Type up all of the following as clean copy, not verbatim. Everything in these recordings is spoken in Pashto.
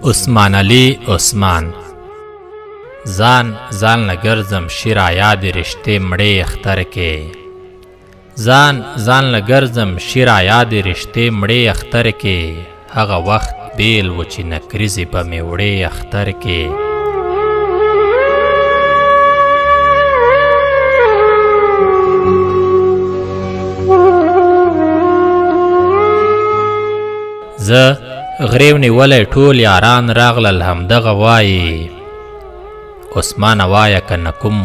عثمان علي عثمان ځان لګرځم شیرا یاد رشته مړې اختر کې ځان لګرځم شیرا یاد رشته مړې اختر کې هغه وخت بیل و چې نکریزې به مې وړې اختر کې زه غریو نیولی ټول یاران راغلل همدغه وایي عثمان وایه که نه کوم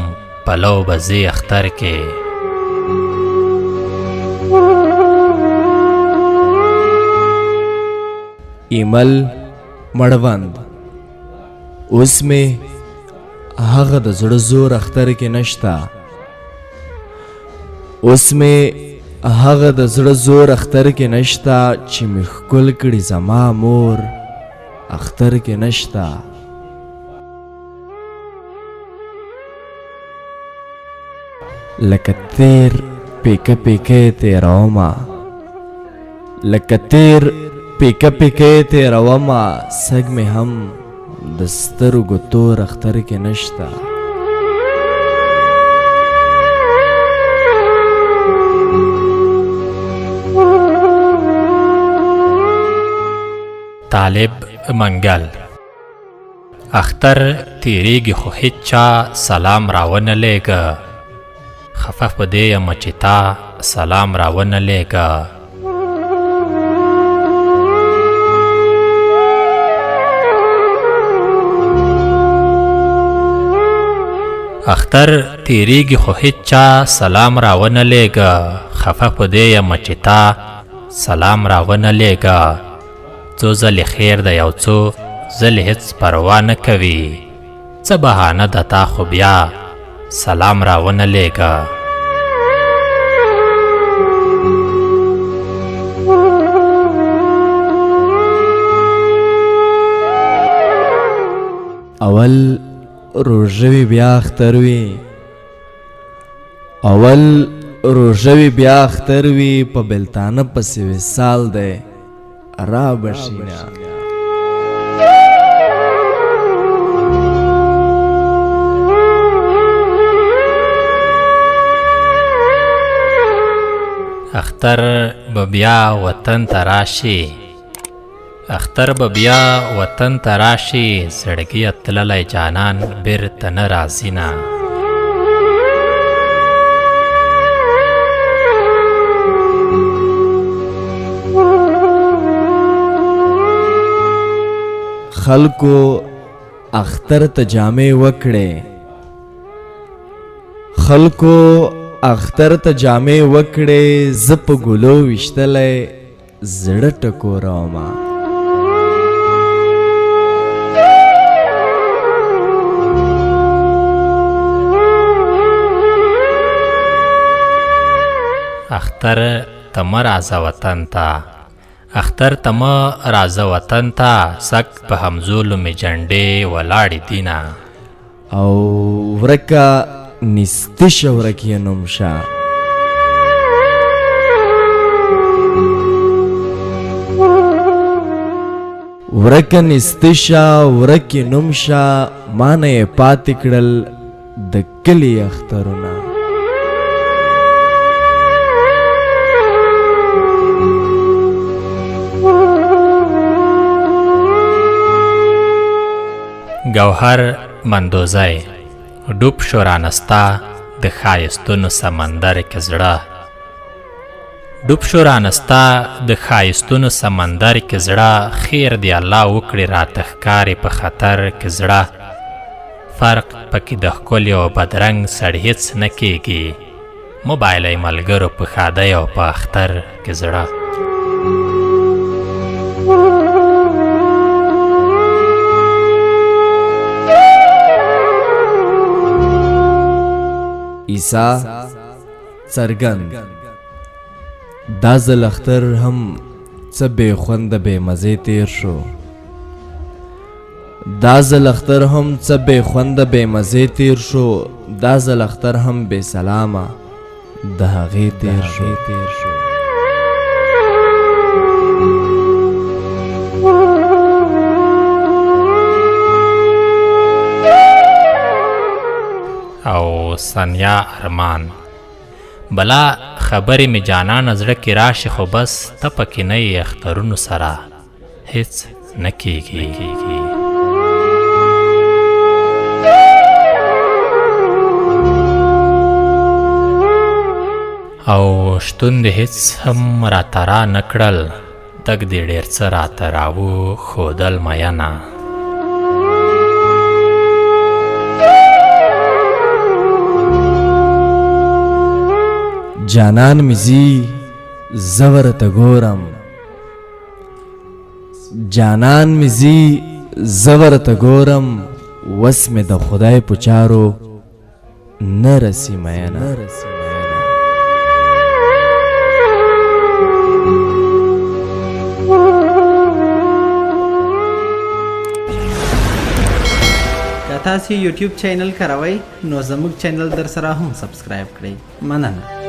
پلو به ځې اختر کې ایمل مړوند اوس مې هغه د زړه زور اختر کې نشته اوس مې هغه د زړه زور اختر کې نشته چې مې ښکل کړي زما مور اختر کې نشته لکه تیر پیکه پیکه تیرومه لکه تیر پیکه پیکه تیرومه سږ مې هم د سترګو تور اختر کې نشته طالب منګل اختر تیریږي خو هیچ چا سلام راونه لیږه خفه په دې یم چې تا سلام راونه لیږه اختر تیریږي خو هیچ چا سلام راونه لیږه خفه په دې یم چې تا سلام راونه لیږه څو ځلې خیر د یو څو ځلې هېڅ پروا نه کوي څه بهانه ده تا خو بیا سلام راونه لیږه اول روژه بیا اختر وي اول روژه بیا اختر وي په بلتانه پسې وصال دی را بشینا اختر به بیا وطن ته راشي اختر به بیا وطن ته راشي زړګیه تللی جانان بیرته نه راځي نه خلکو اختر ته جامې وکړې خلکو اختر ته جامې وکړې زه په ګلو ویشتلی زړه ټکورومه اختر ته مه راځه وطن ته اختر ته مه راځه وطن ته سک په همزولو مې جنډې ولاړې دینه او ورکه نستشه ورک یې نوم شه ورکه نستشه ورک یې نوم شه ما نه یې پاتې کړل د کلي اخترونه گوهر مندوزی ډوب شو رانستا د ښایستونو سمندر کې زړه ډوب شو رانستا د ښایستونو سمندر کې زړه خیر دی الله وکړي راته ښکارې په خطر کې زړه فرق پکې د ښکلي او بدرنګ سړي هېڅ نه کېږي موبایلی ملګرو په ښادۍ او په اختر کې زړه عیسی څرګند دا ځل اختر هم څه بې خونده بې مزې تیر شو دا ځل اختر هم څه بې خونده بې مزې تیر شو دا ځل اختر هم بې سلامه د هغې تیر شو سنیا ارمان بلا خبرې می جانان زړه کې راشي خو بس ته پکې نه یې اخترونو سره هیڅ نه کیږي او شتون دې هیڅ هم راته را نه کړل تګ دې ډېر څه راته راو ښودل میینه جانان مزي زور ته ګورم جانان مزي زور ته ګورم وس مې د خدای په چارو نه رسي میینه که تاسو یوټیوب چینل کاروئ نو زموږ چینل در سره هم سبسکرایب کړئ مننه